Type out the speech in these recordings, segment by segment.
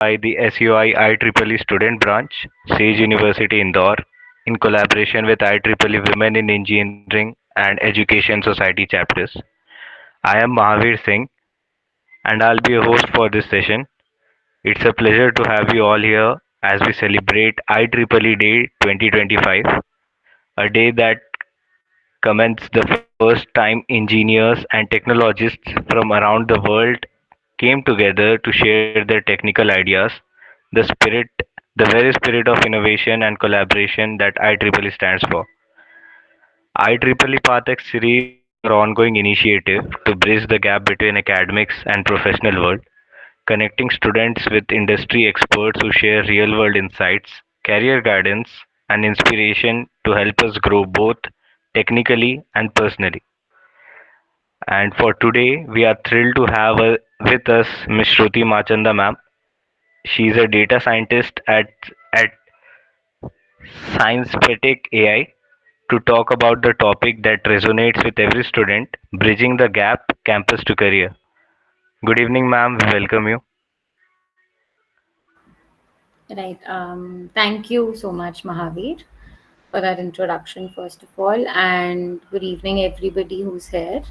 by the SUI IEEE Student Branch, Sage University Indore, in collaboration with IEEE Women in Engineering and Education Society chapters. I am Mahavir Singh and I'll be your host for this session. It's a pleasure to have you all here as we celebrate IEEE Day 2025, a day that commenced the first time engineers and technologists from around the world came together to share their technical ideas, the spirit, the very spirit of innovation and collaboration that IEEE stands for. IEEE PathX series is our ongoing initiative to bridge the gap between academics and professional world, connecting students with industry experts who share real-world insights, career guidance, and inspiration to help us grow both technically and personally. And for today, we are thrilled to have with us Ms. Shruti Machanda ma'am. She is a data scientist at Sciencepetic AI to talk about the topic that resonates with every student, bridging the gap campus to career. Good evening, ma'am. We welcome you. Right. Thank you so much, Mahavir, for that introduction, first of all, and good evening, everybody who's here.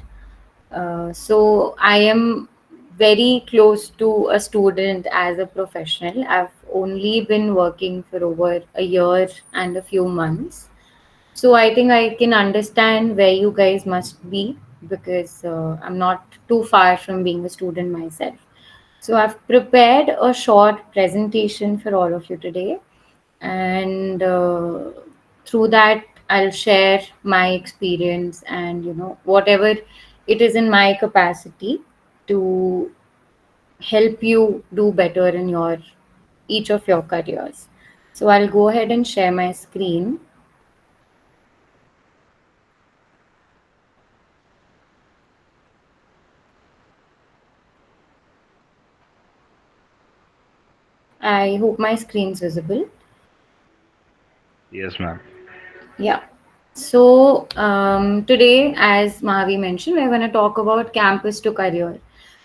So, I am very close to a student as a professional. I've only been working for over a year and a few months. So, I think I can understand where you guys must be because I'm not too far from being a student myself. So I've prepared a short presentation for all of you today, and through that I'll share my experience and whatever it is in my capacity to help you do better in your each of your careers. So I'll go ahead and share my screen. I hope my screen's visible. Yes, ma'am. Yeah. So today, as Mahavi mentioned, we're going to talk about campus to career.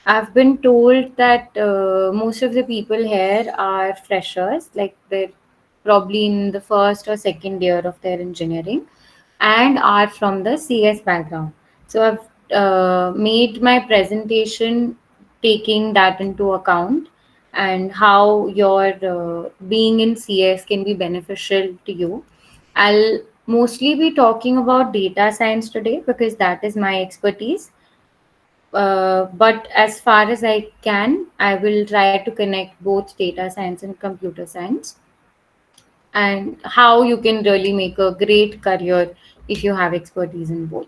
I've been told that most of the people here are freshers, like they're probably in the first or second year of their engineering, and are from the CS background. So I've made my presentation taking that into account and how your being in CS can be beneficial to you. I'll mostly be talking about data science today because that is my expertise. But as far as I can, I will try to connect both data science and computer science and how you can really make a great career if you have expertise in both.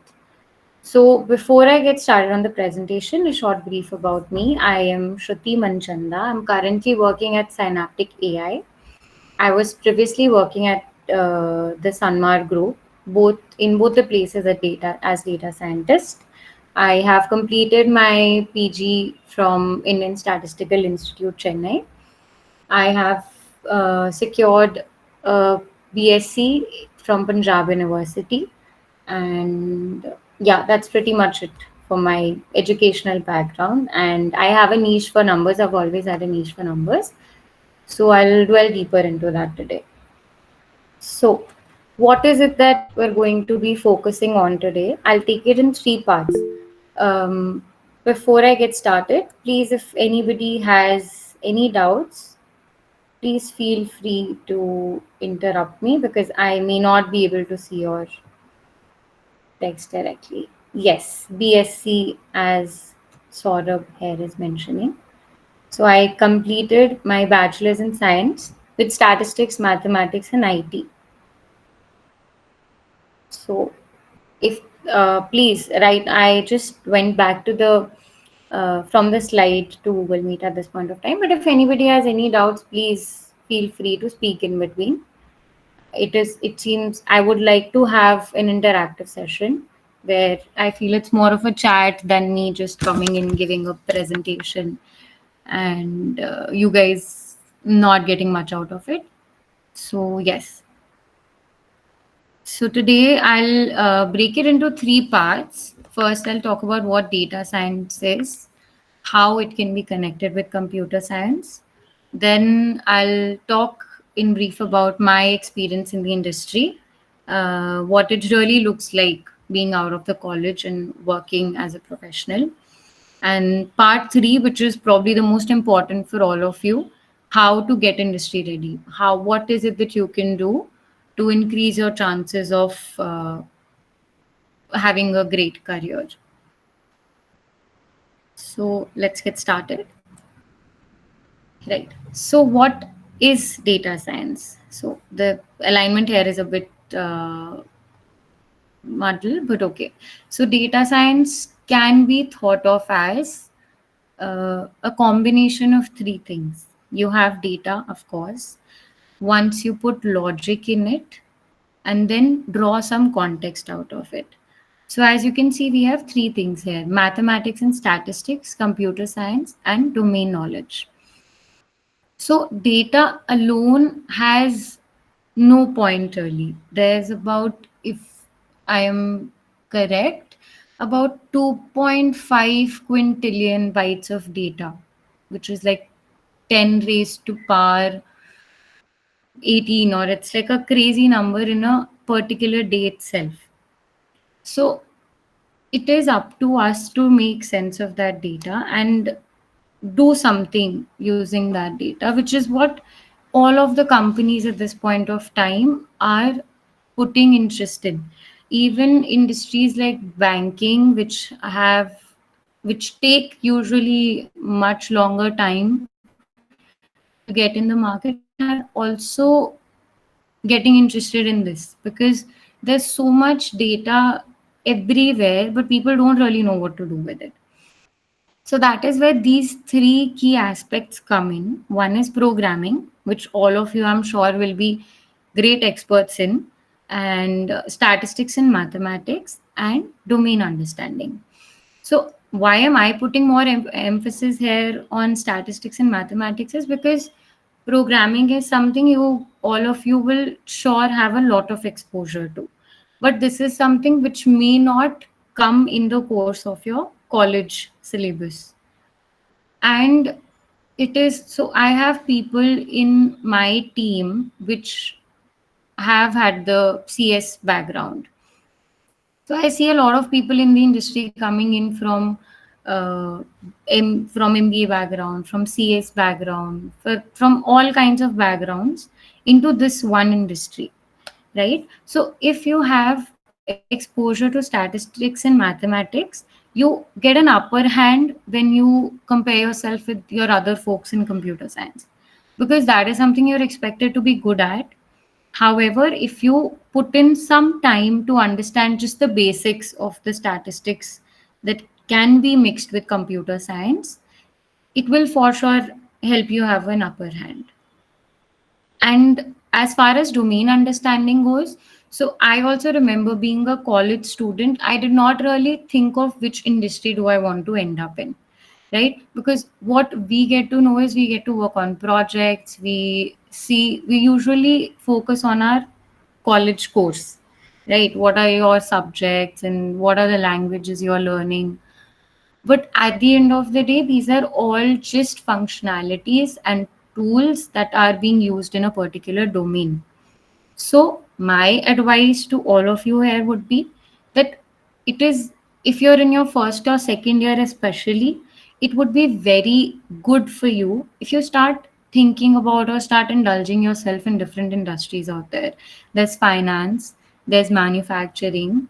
So, before I get started on the presentation, a short brief about me. I am Shruti Manchanda. I'm currently working at Synaptic AI. I was previously working at the Sanmar Group, both the places at data as data scientist. I have completed my PG from Indian Statistical Institute, Chennai. I have secured a BSc from Punjab University, and yeah, that's pretty much it for my educational background. And I have a niche for numbers. I've always had a niche for numbers, so I'll dwell deeper into that today. So, what is it that we're going to be focusing on today? I'll take it in three parts. Um, Before I get started, please, if anybody has any doubts, please feel free to interrupt me because I may not be able to see your text directly. Yes, BSc, as Saurabh here is mentioning. So I completed my bachelor's in science with statistics, mathematics, and IT. So if please, right, I just went back to the from the slide to Google Meet at this point of time. But if anybody has any doubts, please feel free to speak in between. It seems I would like to have an interactive session where I feel it's more of a chat than me just coming in giving a presentation and you guys not getting much out of it. So yes, so today I'll break it into three parts. First, I'll talk about what data science is, how it can be connected with computer science. Then I'll talk in brief about my experience in the industry, what it really looks like being out of the college and working as a professional. And part three, which is probably the most important for all of you, how to get industry ready. What is it that you can do to increase your chances of having a great career? So let's get started. Right. So, what is data science? So, the alignment here is a bit muddled, but okay. So, data science can be thought of as a combination of three things. You have data, of course. Once you put logic in it, and then draw some context out of it. So, as you can see, we have three things here: mathematics and statistics, computer science, and domain knowledge. So data alone has no point really. There's about, if I am correct, about 2.5 quintillion bytes of data, which is like 10 raised to power 18, or it's like a crazy number in a particular day itself. So it is up to us to make sense of that data and do something using that data, which is what all of the companies at this point of time are putting interest in. Even industries like banking, which take usually much longer time to get in the market, are also getting interested in this because there's so much data everywhere, but people don't really know what to do with it. So that is where these three key aspects come in. One is programming, which all of you, I'm sure, will be great experts in, and statistics and mathematics, and domain understanding. So, why am I putting more emphasis here on statistics and mathematics? Is because programming is something all of you will sure have a lot of exposure to. But this is something which may not come in the course of your college syllabus. And it is so, I have people in my team which have had the CS background. So I see a lot of people in the industry coming in uh, from MBA background, from CS background, from all kinds of backgrounds into this one industry, right? So if you have exposure to statistics and mathematics, you get an upper hand when you compare yourself with your other folks in computer science, because that is something you're expected to be good at. However, if you put in some time to understand just the basics of the statistics that can be mixed with computer science, it will for sure help you have an upper hand. And as far as domain understanding goes, so I also remember being a college student, I did not really think of which industry do I want to end up in, right? Because what we get to know is we get to work on projects, we usually focus on our college course, right? What are your subjects and what are the languages you're learning? But at the end of the day, these are all just functionalities and tools that are being used in a particular domain. So, my advice to all of you here would be that it is, if you're in your first or second year, especially, it would be very good for you if you start thinking about or start indulging yourself in different industries out there. There's finance, there's manufacturing,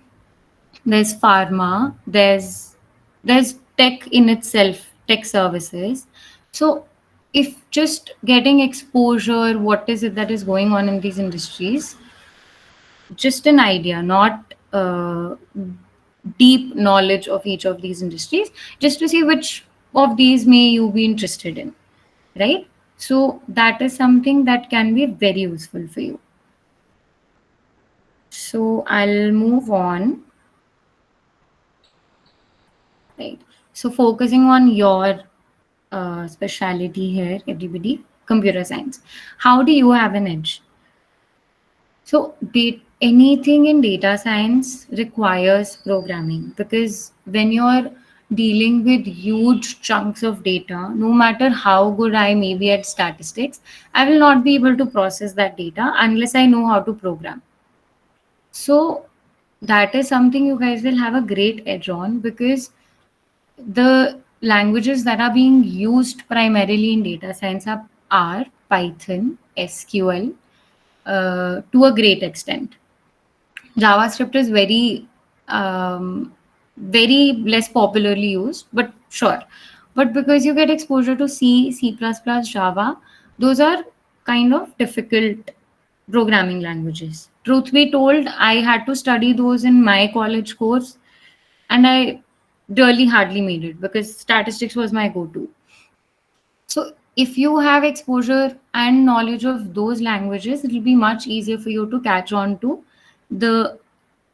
there's pharma, there's tech in itself, tech services. So if just getting exposure, what is it that is going on in these industries, just an idea, not deep knowledge of each of these industries, just to see which of these may you be interested in, right? So that is something that can be very useful for you. So I'll move on. Right. So focusing on your specialty here, everybody, computer science. How do you have an edge? So anything in data science requires programming, because when you're dealing with huge chunks of data. No matter how good I may be at statistics, I will not be able to process that data unless I know how to program. So that is something you guys will have a great edge on, because the languages that are being used primarily in data science are Python, SQL, to a great extent. JavaScript is very less popularly used, but sure. But because you get exposure to C, C++, Java, those are kind of difficult programming languages. Truth be told, I had to study those in my college course, and I really hardly made it because statistics was my go-to. So if you have exposure and knowledge of those languages, it will be much easier for you to catch on to the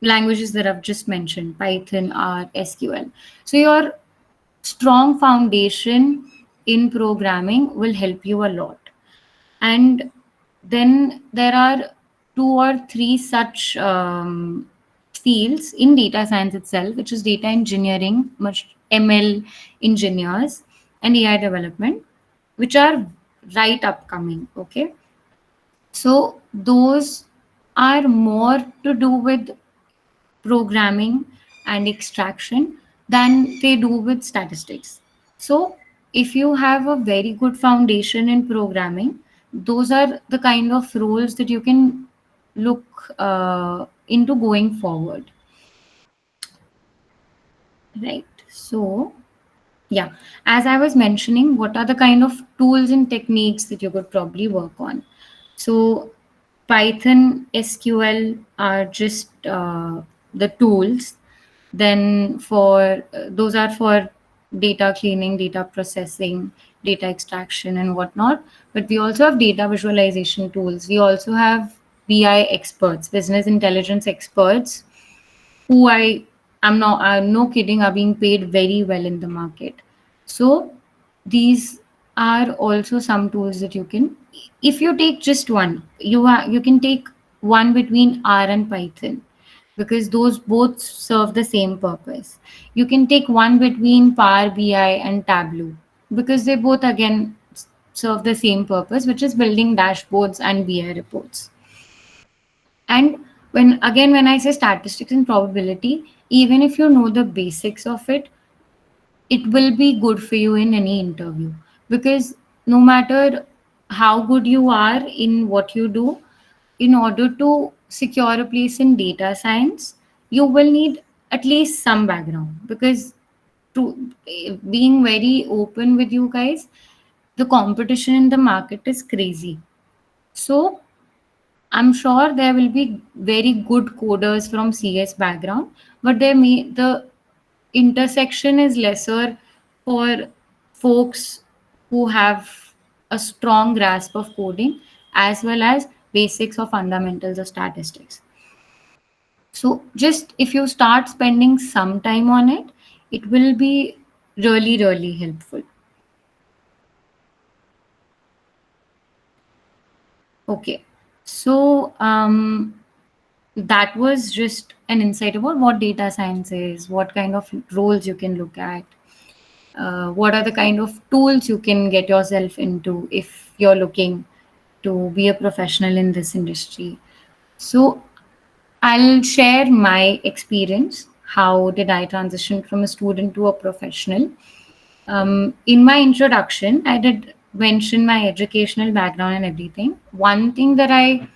languages that I've just mentioned, Python, R, SQL. So your strong foundation in programming will help you a lot. And then there are two or three such fields in data science itself, which is data engineering, much ML engineers, and AI development, which are right upcoming. Okay, so those are more to do with programming and extraction than they do with statistics. So, if you have a very good foundation in programming, those are the kind of roles that you can look into going forward, right? So, yeah, as I was mentioning, what are the kind of tools and techniques that you could probably work on? So, Python, SQL are just the tools. Then for those are for data cleaning, data processing, data extraction, and whatnot. But we also have data visualization tools. We also have BI experts, business intelligence experts, who I'm no kidding, are being paid very well in the market. So these are also some tools that you can, if you take just one, you can take one between R and Python, because those both serve the same purpose. You can take one between Power BI and Tableau, because they both again serve the same purpose, which is building dashboards and BI reports. And when I say statistics and probability, even if you know the basics of it, it will be good for you in any interview, because no matter how good you are in what you do, in order to secure a place in data science, you will need at least some background. Because to being very open with you guys, the competition in the market is crazy. So I'm sure there will be very good coders from CS background, but the intersection is lesser for folks who have a strong grasp of coding, as well as basics or fundamentals of statistics. So just if you start spending some time on it, it will be really helpful. Okay. So that was just an insight about what data science is, what kind of roles you can look at, what are the kind of tools you can get yourself into if you're looking to be a professional in this industry. So, I'll share my experience. How did I transition from a student to a professional? In my introduction, I did mention my educational background and everything. One thing that I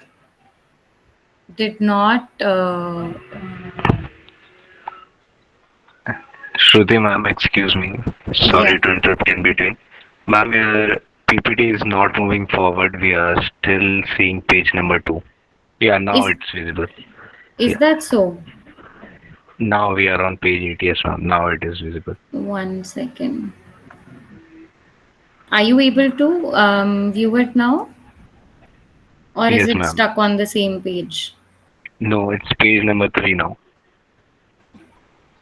did not, Shruti ma'am, excuse me. yeah, Sorry to interrupt in between. Ma'am, your PPT is not moving forward. We are still seeing page number 2. Yeah, now is it's visible. is Yeah. that so? Now we are on page 8. Yes, ma'am. Now it is visible. 1 second. Are you able to view it now, or is Yes, it ma'am. stuck on the same page? No, it's page number 3 now.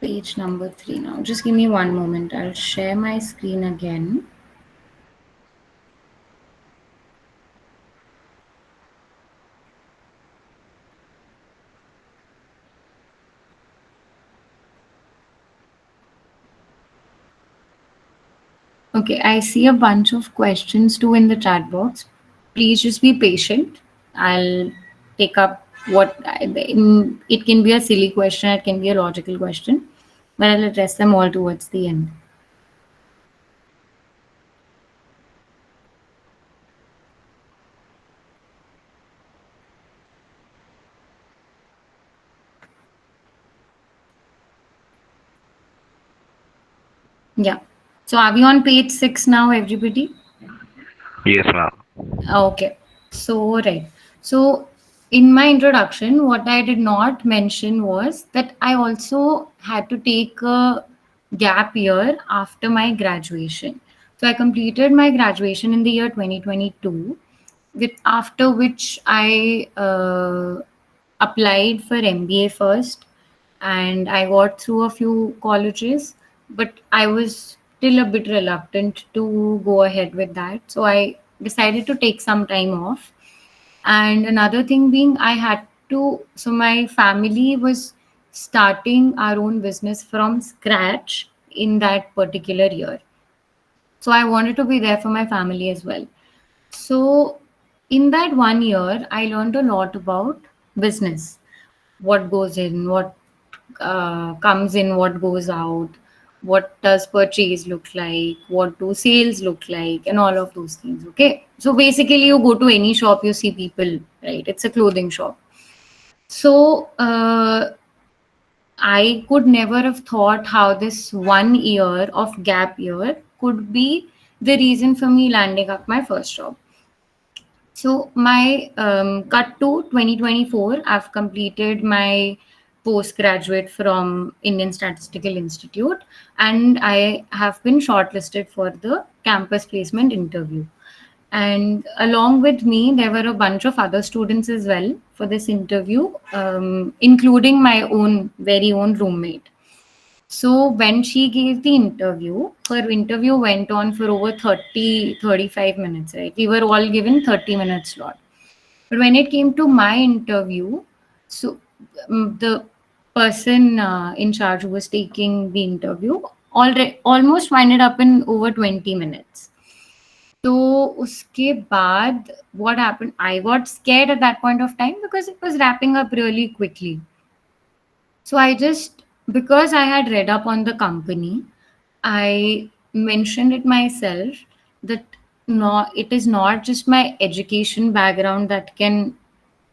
Page number 3 now. Just give me one moment. I'll share my screen again. Okay, I see a bunch of questions too in the chat box. Please just be patient. I'll take up it can be a silly question, it can be a logical question, but I'll address them all towards the end. Yeah. So are we on page 6 now, everybody? Yes, ma'am. Okay. So, right. So, in my introduction, what I did not mention was that I also had to take a gap year after my graduation. So, I completed my graduation in the year 2022, with after which I applied for MBA first, and I got through a few colleges, but I was still a bit reluctant to go ahead with that. So I decided to take some time off. And another thing being, I had to, so my family was starting our own business from scratch in that particular year. So I wanted to be there for my family as well. So in that 1 year, I learned a lot about business, what goes in, what comes in, what goes out, what does purchase look like, what do sales look like, and all of those things. Okay. So basically, you go to any shop, you see people, right? It's a clothing shop. So I could never have thought how this 1 year of gap year could be the reason for me landing up my first job. So my cut to 2024, I've completed my postgraduate from Indian Statistical Institute, and I have been shortlisted for the campus placement interview. And along with me, there were a bunch of other students as well for this interview, including my own very own roommate. So when she gave the interview, her interview went on for over 30-35 minutes, right? We were all given 30 minutes slot. But when it came to my interview, so the person in charge who was taking the interview already almost winded up in over 20 minutes. तो उसके बाद what happened, I got scared at that point of time because it was wrapping up really quickly. So I just, because I had read up on the company, I mentioned it myself that no, it is not just my education background that can,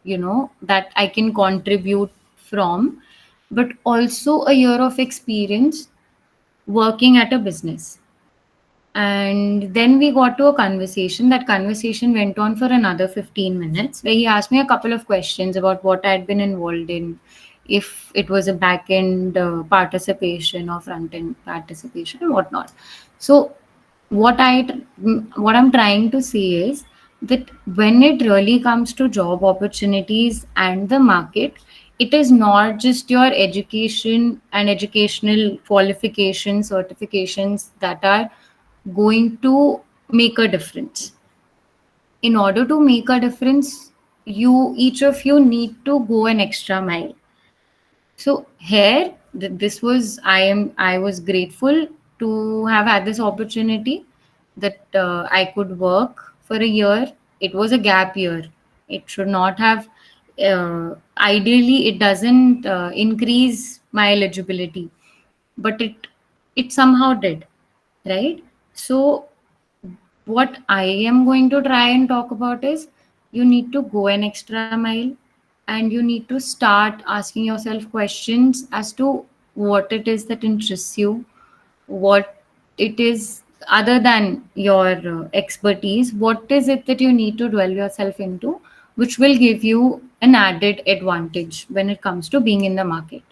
that I can contribute from, but also a year of experience working at a business. And then we got to a conversation. That conversation went on for another 15 minutes, where he asked me a couple of questions about what I'd been involved in, if it was a back end participation or front end participation and whatnot. So, what I what I'm trying to say is that when it really comes to job opportunities and the market, it is not just your education and educational qualifications, certifications that are going to make a difference. In order to make a difference, you each of you need to go an extra mile. So here, I was grateful to have had this opportunity that I could work for a year. It was a gap year. It should not have. Ideally, it doesn't increase my eligibility, but it somehow did, right? So what I am going to try and talk about is you need to go an extra mile, and you need to start asking yourself questions as to what it is that interests you, what it is other than your expertise, what is it that you need to dwell yourself into, which will give you an added advantage when it comes to being in the market.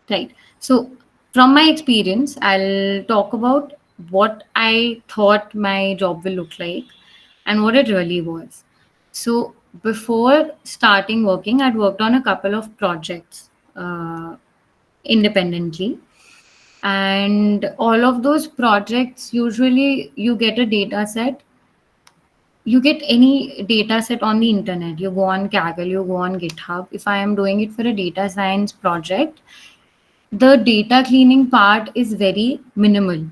Right. So, from my experience, I'll talk about what I thought my job will look like and what it really was. So, before starting working, I'd worked on a couple of projects independently. And all of those projects, usually you get a data set. You get any data set on the internet. You go on Kaggle, you go on GitHub. If I am doing it for a data science project, the data cleaning part is very minimal.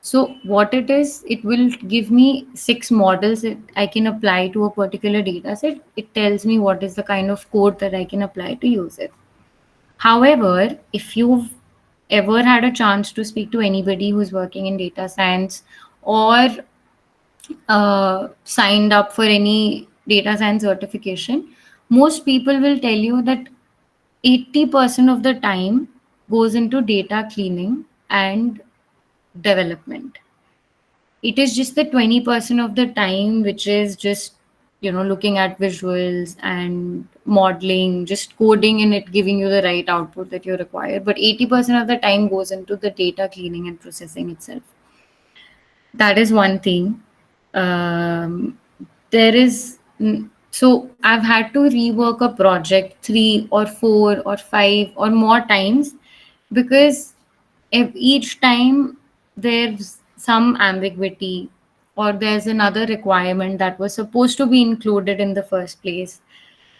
So what it is, it will give me six models that I can apply to a particular data set. It tells me what is the kind of code that I can apply to use it. However, if you've ever had a chance to speak to anybody who's working in data science or signed up for any data science certification, most people will tell you that 80% of the time goes into data cleaning and development. It is just the 20% of the time which is just, looking at visuals and modeling, just coding and it giving you the right output that you require. But 80% of the time goes into the data cleaning and processing itself. That is one thing. There is so I've had to rework a project three or four or five or more times because each time there's some ambiguity or there's another requirement that was supposed to be included in the first place,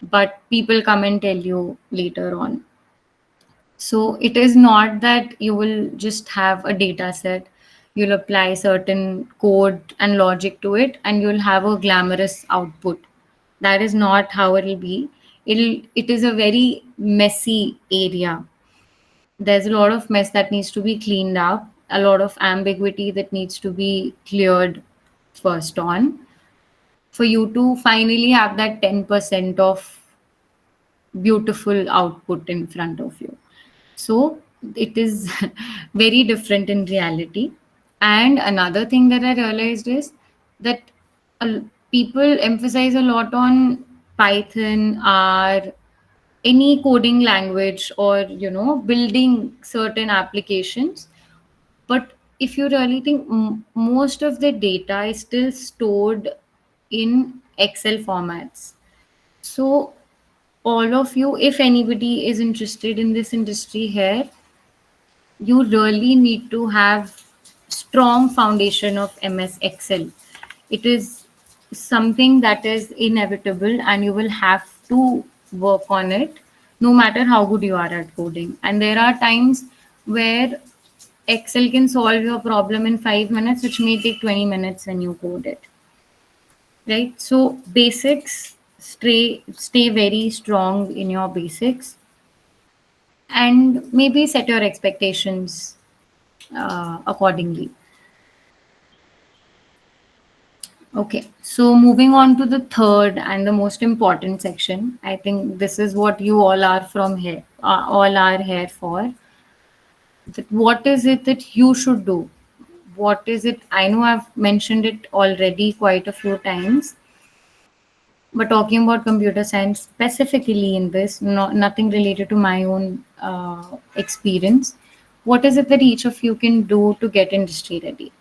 but people come and tell you later on. So it is not that you will just have a data set, you'll apply certain code and logic to it, and you'll have a glamorous output. That is not how it'll be. It is a very messy area. There's a lot of mess that needs to be cleaned up, a lot of ambiguity that needs to be cleared first on for you to finally have that 10% of beautiful output in front of you. So it is very different in reality. And another thing that I realized is that people emphasize a lot on Python, R, any coding language, or building certain applications. But if you really think, most of the data is still stored in Excel formats. So all of you, if anybody is interested in this industry here, you really need to have strong foundation of MS Excel. It is something that is inevitable and you will have to work on it no matter how good you are at coding. And there are times where Excel can solve your problem in 5 minutes, which may take 20 minutes when you code it. Right? So basics, stay very strong in your basics and maybe set your expectations accordingly. Okay, so moving on to the third and the most important section. I think this is what you all are here for. That what is it that you should do? What is it? I know I've mentioned it already quite a few times, but talking about computer science specifically in this, nothing related to my own experience. What is it that each of you can do to get industry ready?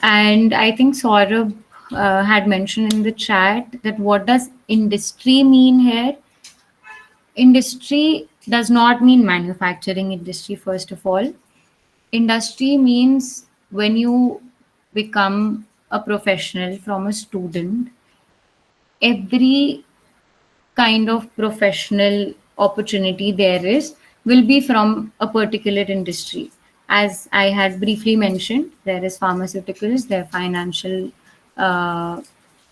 And I think Saurabh had mentioned in the chat that what does industry mean here? Industry does not mean manufacturing industry, first of all. Industry means when you become a professional from a student, every kind of professional opportunity there is will be from a particular industry. As I had briefly mentioned, there is pharmaceuticals, there are financial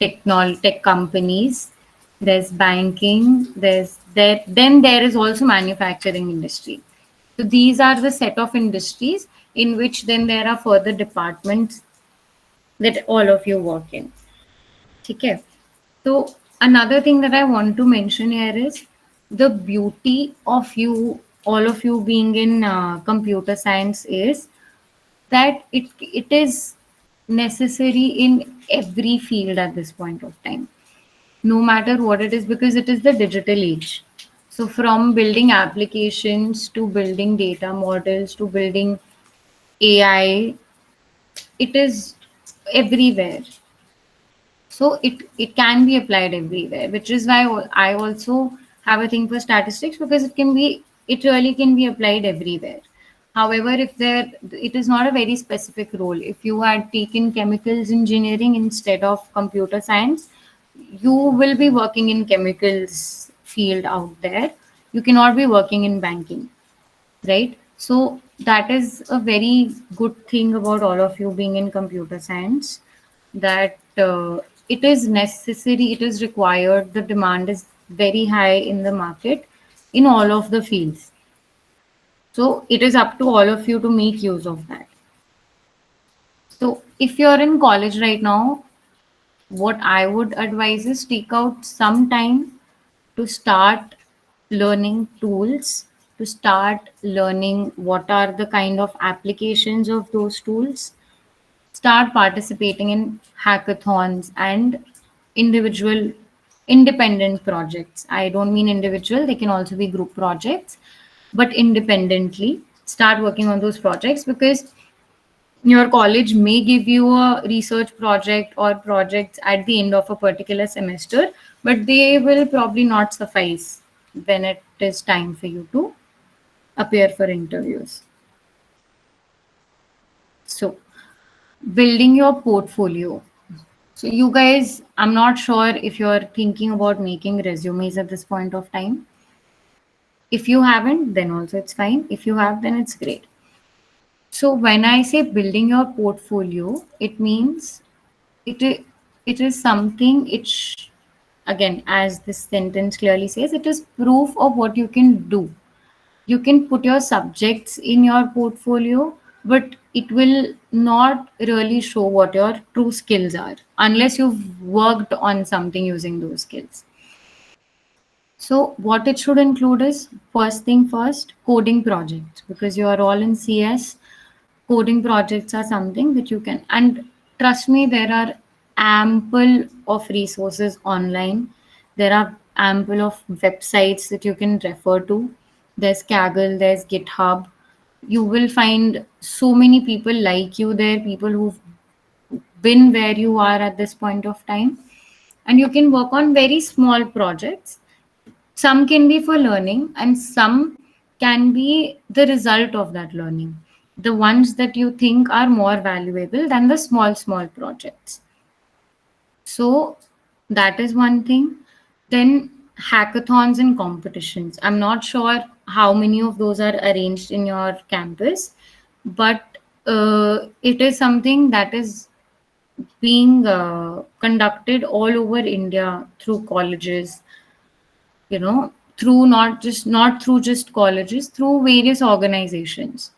tech companies, there's banking, then there is also manufacturing industry. So these are the set of industries in which then there are further departments that all of you work in. Okay. So another thing that I want to mention here is the beauty of all of you being in computer science is that it is necessary in every field at this point of time, no matter what it is, because it is the digital age. So from building applications to building data models to building AI, it is everywhere. So it can be applied everywhere, which is why I also have a thing for statistics, because it really can be applied everywhere. However, if there it is not a very specific role. If you had taken chemicals engineering instead of computer science, you will be working in chemicals field out there. You cannot be working in banking, right? So that is a very good thing about all of you being in computer science, that it is necessary, it is required, the demand is very high in the market in all of the fields. So it is up to all of you to make use of that. So if you're in college right now, what I would advise is take out some time to start learning tools, to start learning what are the kind of applications of those tools, start participating in hackathons and individual independent projects. I don't mean individual, they can also be group projects, but independently start working on those projects, because your college may give you a research project or projects at the end of a particular semester, but they will probably not suffice when it is time for you to appear for interviews. So, building your portfolio. So, you guys, I'm not sure if you're thinking about making resumes at this point of time. If you haven't, then also it's fine. If you have, then it's great. So, when I say building your portfolio, it means it is, it is something which, again, as this sentence clearly says, it is proof of what you can do. You can put your subjects in your portfolio, but it will not really show what your true skills are unless you've worked on something using those skills. So what it should include is, first thing first, coding projects, because you are all in CS. Coding projects are something that you can, and trust me, there are ample of resources online. There are ample of websites that you can refer to. There's Kaggle, there's GitHub. You will find so many people like you there, people who've been where you are at this point of time, and you can work on very small projects. Some can be for learning and some can be the result of that learning, the ones that you think are more valuable than the small projects. So that is one thing. Then hackathons and competitions, I'm not sure how many of those are arranged in your campus, but it is something that is being conducted all over India through colleges, through not through just colleges, through various organizations.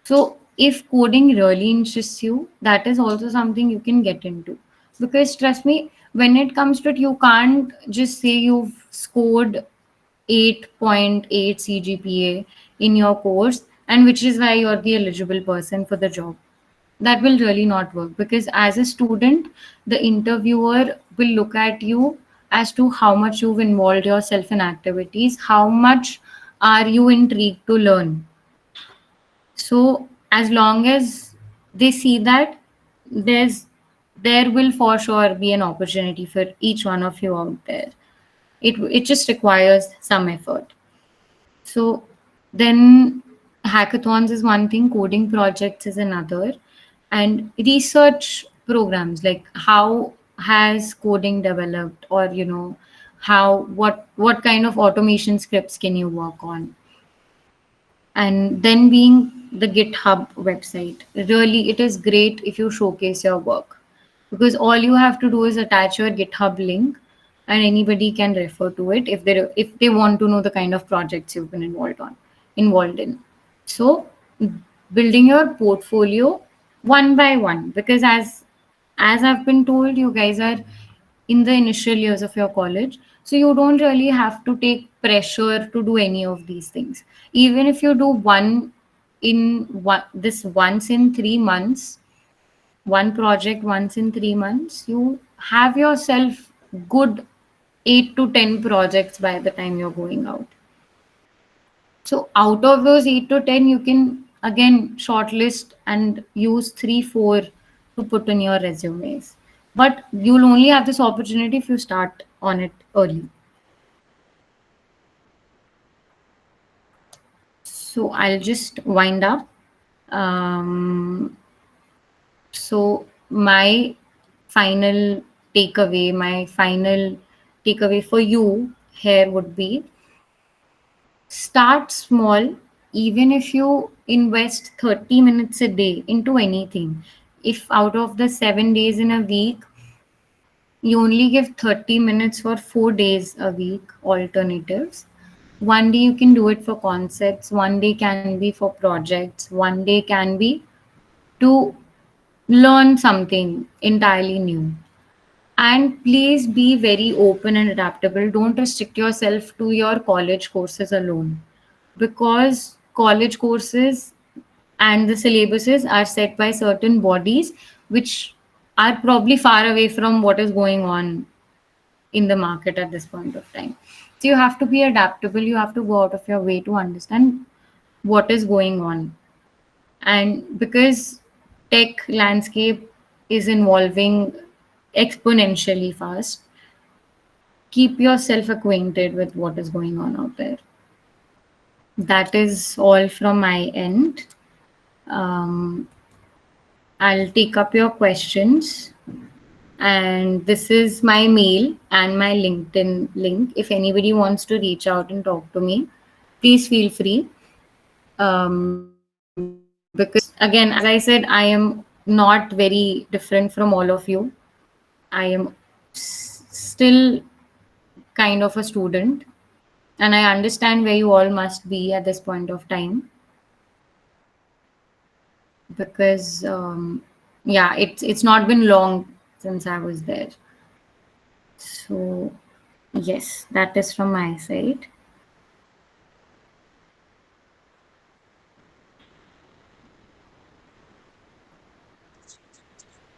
So if coding really interests you, that is also something you can get into, because trust me, when it comes to it, you can't just say you've scored 8.8 CGPA in your course, and which is why you're the eligible person for the job. That will really not work, because as a student, the interviewer will look at you as to how much you've involved yourself in activities, how much are you intrigued to learn. So as long as they see that, there's there will for sure be an opportunity for each one of you out there. It just requires some effort. So then hackathons is one thing, coding projects is another, and research programs, like how has coding developed, or how what kind of automation scripts can you work on. And then being the GitHub website, really it is great if you showcase your work, because all you have to do is attach your GitHub link and anybody can refer to it if they want to know the kind of projects you've been involved in. So building your portfolio one by one, because as I've been told, you guys are in the initial years of your college, so you don't really have to take pressure to do any of these things. Even if you do this once in 3 months, one project once in 3 months, you have yourself good 8 to 10 projects by the time you're going out. So out of those 8 to 10, you can again shortlist and use 3, 4 to put in your resumes. But you'll only have this opportunity if you start on it early. So I'll just wind up. Um, so final my final takeaway for you here would be, start small, even if you invest 30 minutes a day into anything, if out of the 7 days in a week, you only give 30 minutes for 4 days a week alternatives. One day you can do it for concepts, one day can be for projects, one day can be to learn something entirely new. And please be very open and adaptable. Don't restrict yourself to your college courses alone, because college courses and the syllabuses are set by certain bodies which are probably far away from what is going on in the market at this point of time. So you have to be adaptable, you have to go out of your way to understand what is going on. And because tech landscape is evolving exponentially fast, keep yourself acquainted with what is going on out there. That is all from my end. um, I'll take up your questions, and this is my mail and my LinkedIn link. If anybody wants to reach out and talk to me, please feel free. Because again, as I said, I am not very different from all of you. I am still kind of a student, and I understand where you all must be at this point of time, because yeah, it's not been long since I was there. So yes, that is from my side.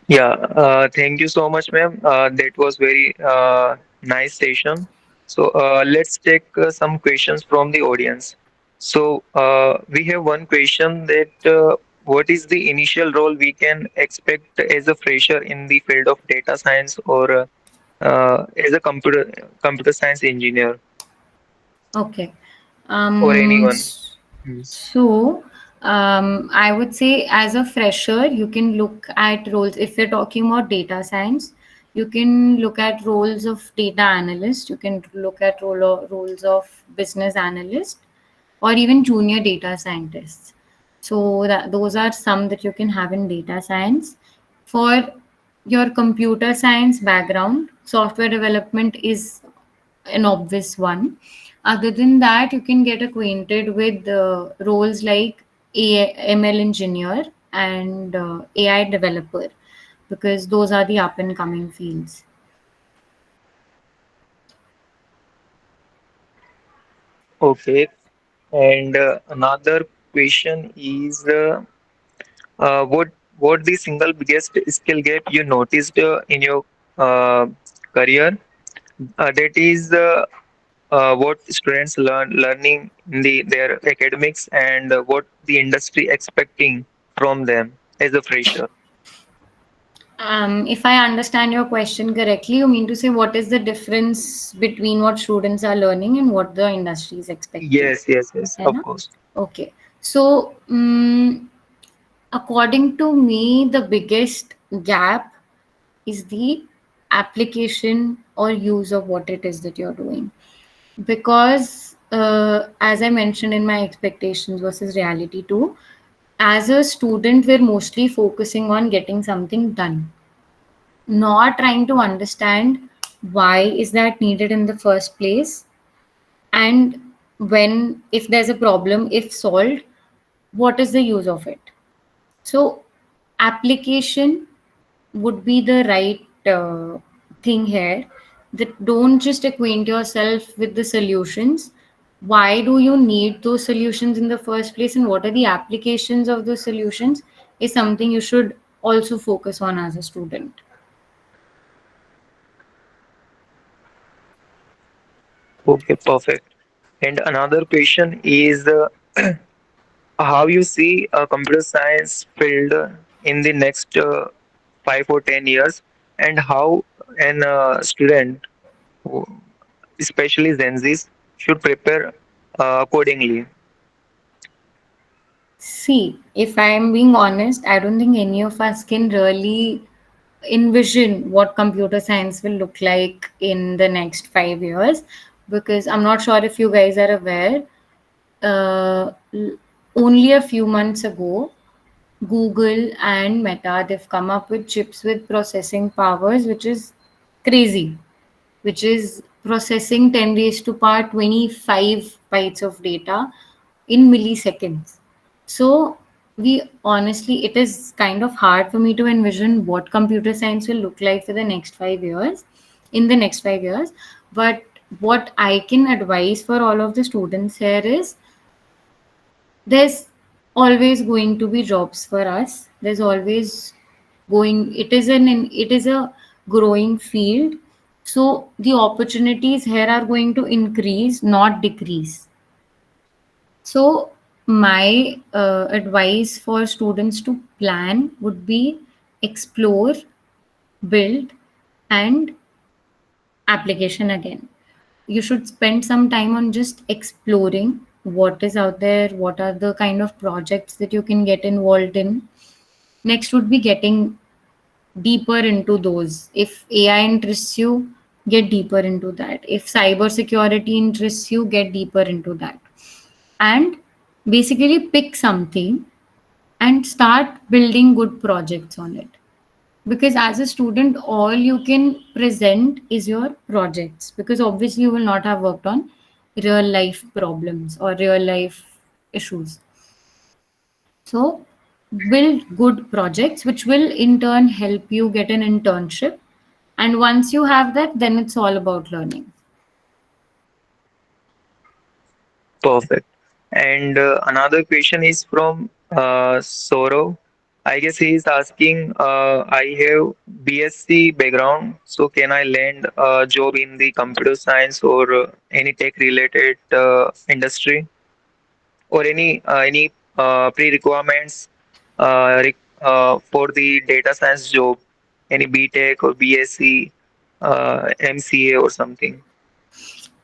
Yeah, thank you so much, ma'am. That was very nice session. So let's take some questions from the audience. So we have one question that what is the initial role we can expect as a fresher in the field of data science or as a computer science engineer Okay. or Um, anyone? s- Yes. so, I would say as a fresher, you can look at roles. If you're talking about data science, you can look at roles of data analyst. You can look at roles of business analyst, or even junior data scientists. So that those are some that you can have in data science. For your computer science background, software development is an obvious one. Other than that, you can get acquainted with roles like ML engineer and AI developer, because those are the up and coming fields. Okay. And another question is. What the single biggest skill gap you noticed in your uh, career? That is what students learning in their academics and what the industry expecting from them as a fresher. If I understand your question correctly, you mean to say what is the difference between what students are learning and what the industry is expecting? Yes, yes, yes, है of ना? course. Okay. So, according to me, the biggest gap is the application or use of what it is that you're doing. Because, as I mentioned in my expectations versus reality too, as a student, we're mostly focusing on getting something done, not trying to understand why is that needed in the first place, and when, if there's a problem, if solved, what is the use of it. So application would be the right thing here. That don't just acquaint yourself with the solutions. Why do you need those solutions in the first place, and what are the applications of those solutions, is something you should also focus on as a student. Okay, perfect. And another question is how you see a computer science field in the next 5 or 10 years, and how an student, especially Gen Zs, should prepare accordingly. See, if I'm being honest, I don't think any of us can really envision what computer science will look like in the next 5 years, because I'm not sure if you guys are aware. only a few months ago, Google and Meta, they've come up with chips with processing powers, which is crazy, which is processing 10 raised to power 25 bytes of data in milliseconds. So, we honestly, it is kind of hard for me to envision what computer science will look like for the next 5 years, in the next 5 years. But what I can advise for all of the students here is there's always going to be jobs for us. There's always going, it is a growing field. So the opportunities here are going to increase, not decrease. So my advice for students to plan would be explore, build, and application again. You should spend some time on just exploring what is out there, what are the kind of projects that you can get involved in. Next would be getting deeper into those. If AI interests you, get deeper into that. If cybersecurity interests you, get deeper into that. And basically pick something and start building good projects on it, because as a student all you can present is your projects, because obviously you will not have worked on real life problems or real life issues. So build good projects which will in turn help you get an internship, and once you have that, then it's all about learning. Perfect. And another question is from Saurav. I guess he is asking, I have BSc background, so can I land a job in the computer science or any tech related industry, or any pre-requirements for the data science job, any BTech or BSc, MCA or something?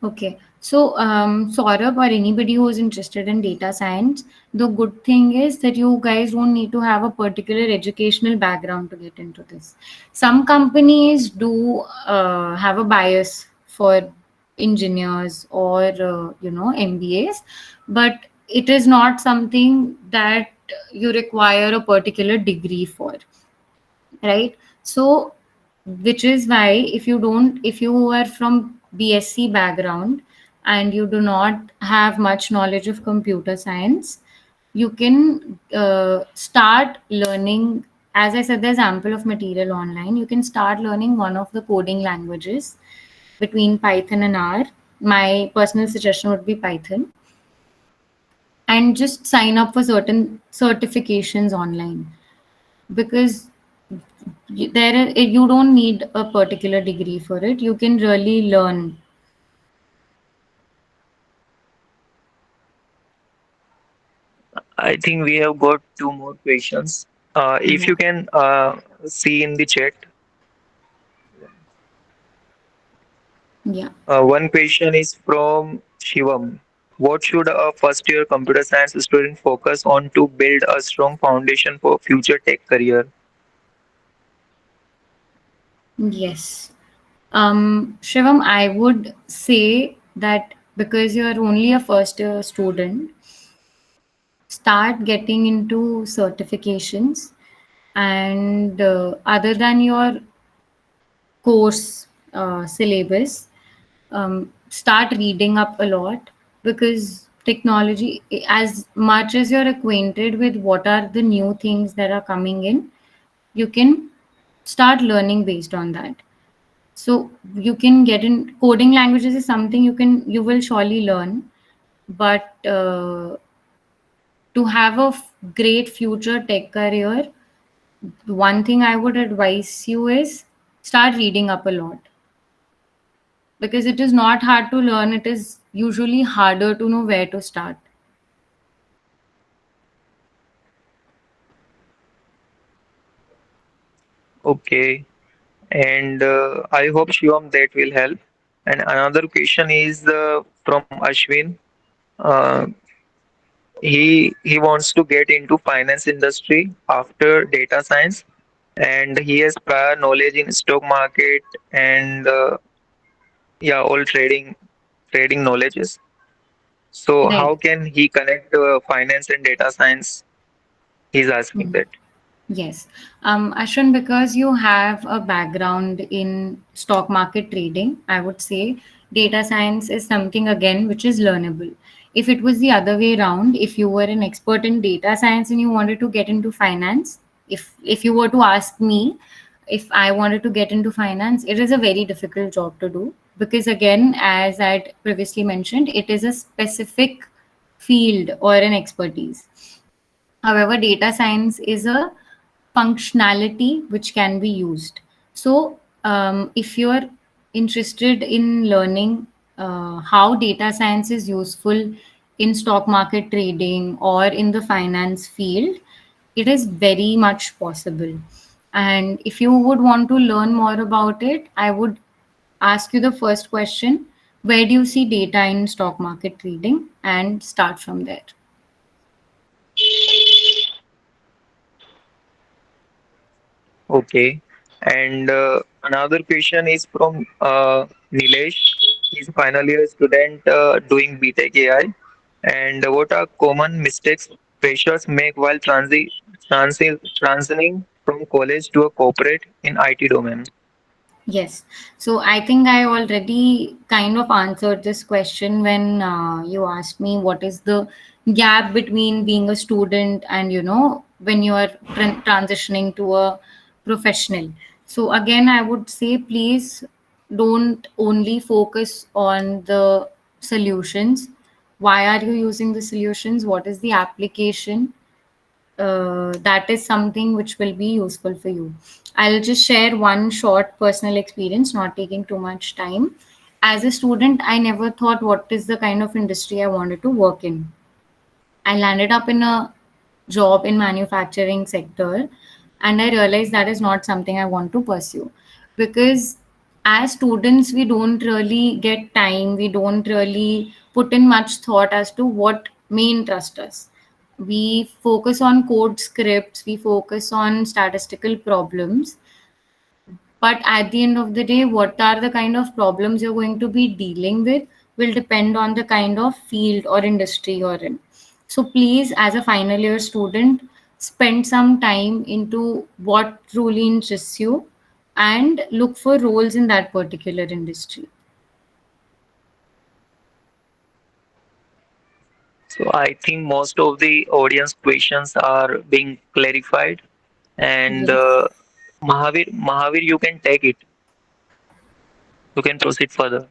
Okay. So, Saurabh or anybody who is interested in data science, the good thing is that you guys don't need to have a particular educational background to get into this. Some companies do have a bias for engineers or, MBAs, but it is not something that you require a particular degree for, right? So which is why if you are from BSc background and you do not have much knowledge of computer science, you can start learning. As I said, there's ample of material online. You can start learning one of the coding languages between Python and R. My personal suggestion would be Python, and just sign up for certain certifications online, because you don't need a particular degree for it. You can really learn. I think we have got two more questions. If Yeah. you can see in the chat, Yeah. one question is from Shivam. What should a first year computer science student focus on to build a strong foundation for future tech career? Yes. Shivam, I would say that because you're only a first year student, start getting into certifications, and other than your course syllabus, start reading up a lot, because technology, as much as you're acquainted with what are the new things that are coming in, you can start learning based on that. So you can get in coding languages is something you will surely learn, but to have a great future tech career, one thing I would advise you is start reading up a lot, because it is not hard to learn. It is usually harder to know where to start. Okay, and I hope Shivam that will help. And another question is from Ashwin. Uh, he wants to get into finance industry after data science, and he has prior knowledge in stock market and yeah, all trading knowledges. So Right. how can he connect finance and data science? He's asking that. Yes. Ashwin, because you have a background in stock market trading, I would say data science is something again which is learnable. If it was the other way around, if you were an expert in data science and you wanted to get into finance, if you were to ask me if I wanted to get into finance, it is a very difficult job to do because again, as I'd previously mentioned, it is a specific field or an expertise. However, data science is a functionality which can be used. So, if you're interested in learning how data science is useful in stock market trading or in the finance field, it is very much possible. And if you would want to learn more about it, I would ask you the first question: where do you see data in stock market trading? And start from there. Okay. And another question is from Nilesh. He's a final year student doing BTech AI. And what are common mistakes freshers make while transitioning from college to a corporate in IT domain? Yes. So I think I already kind of answered this question when you asked me what is the gap between being a student and, when you are transitioning to a professional. So again, I would say please don't only focus on the solutions. Why are you using the solutions? What is the application? That is something which will be useful for you. I'll just share one short personal experience, not taking too much time. As a student, I never thought what is the kind of industry I wanted to work in. I landed up in a job in manufacturing sector and I realized that is not something I want to pursue because as students we don't really get time, we don't really put in much thought as to what may interest us. We focus on code scripts, we focus on statistical problems, but at the end of the day, what are the kind of problems you're going to be dealing with will depend on the kind of field or industry you're in. So please, as a final year student, spend some time into what truly interests you and look for roles in that particular industry. So I think most of the audience questions are being clarified. And Yes. Mahavir, you can take it. You can proceed further.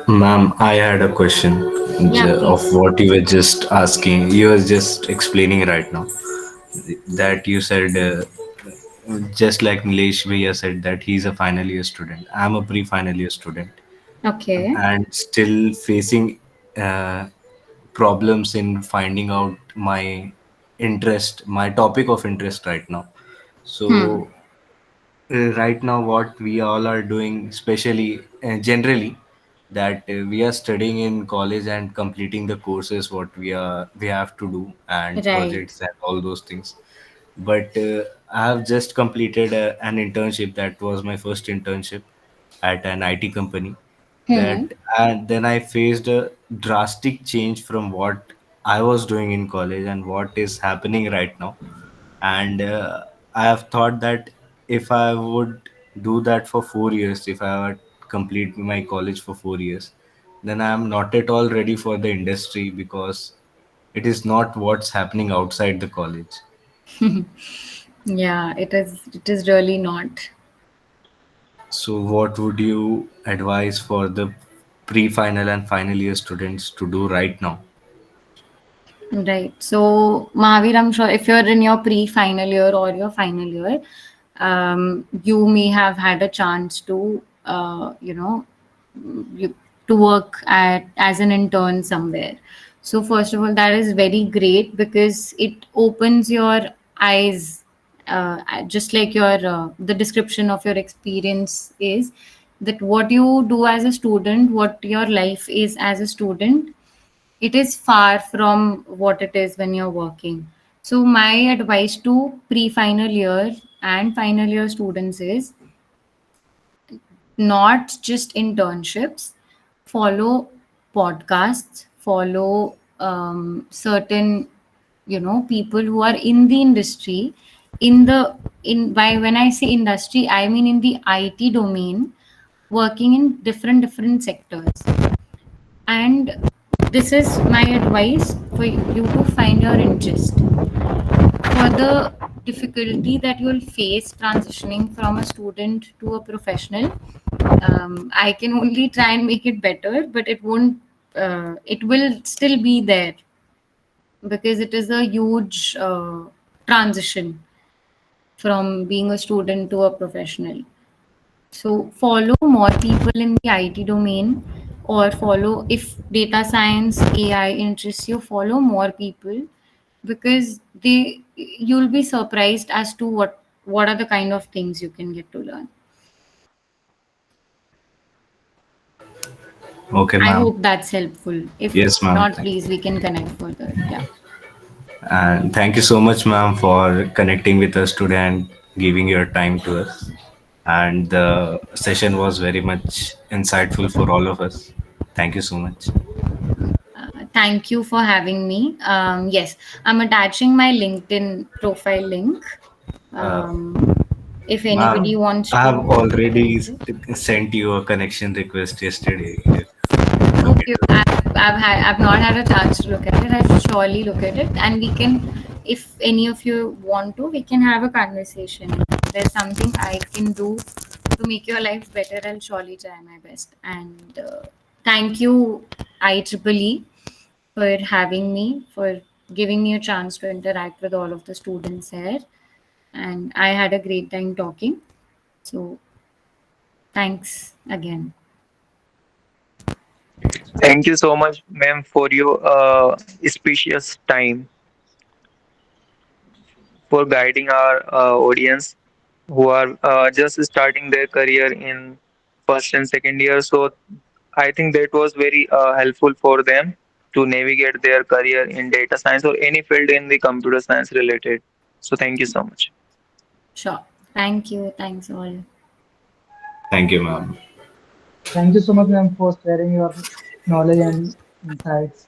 Ma'am, I had a question Yeah, of please. what you were just asking. You were just explaining right now that you said, just like Nilesh Bhaiya said, that he's a final year student. I'm a pre-final year student Okay. and still facing uh, problems in finding out my interest, my topic of interest right now. Hmm. So right now what we all are doing, especially generally, that we are studying in college and completing the courses what we have to do and Right. projects and all those things. But I have just completed an internship. That was my first internship at an IT company. Hmm. That and then I faced a drastic change from what I was doing in college and what is happening right now. And I have thought that if I would do that for 4 years, if I would complete my college for 4 years, then I am not at all ready for the industry because it is not what's happening outside the college. Yeah, it is. It is really not. So what would you advise for the pre-final and final year students to do right now? Right. So, Mahavir, I'm sure if you're in your pre-final year or your final year, you may have had a chance to, you, to work at as an intern somewhere. So, first of all, that is very great because it opens your eyes, just like your the description of your experience is that what you do as a student, what your life is as a student, it is far from what it is when you're working. So, my advice to pre final year and final year students is not just internships, follow. podcasts, follow certain, people who are in the industry, in the in by when I say industry, I mean in the IT domain, working in different sectors. And this is my advice for you to find your interest. For the difficulty that you'll face transitioning from a student to a professional, I can only try and make it better, but it won't. It will still be there because it is a huge transition from being a student to a professional. So follow more people in the IT domain, or follow, if data science, AI interests you, follow more people, because you'll be surprised as to what are the kind of things you can get to learn. Okay, I ma'am. hope that's helpful. If Yes, ma'am. not, please, we can connect further. Yeah. And thank you so much, ma'am, for connecting with us today and giving your time to us. And the session was very much insightful for all of us. Thank you so much. Thank you for having me. Yes, I'm attaching my LinkedIn profile link. Uh, Um, if anybody Ma'am, wants I to have already connect with. sent you a connection request yesterday. If you look Okay, into it. I've not had a chance to look at it. I'll surely look at it, and we can, if any of you want to, we can have a conversation. If there's something I can do to make your life better, I'll surely try my best. And thank you, IEEE, for having me, for giving me a chance to interact with all of the students here. And I had a great time talking. So thanks again. Thank you so much, ma'am, for your spacious time for guiding our audience who are just starting their career in first and second year. So I think that was very helpful for them to navigate their career in data science or any field in the computer science related. So thank you so much. Sure. Thank you. Thanks all. Thank you, ma'am. Thank you so much, ma'am, for sharing your knowledge and insights.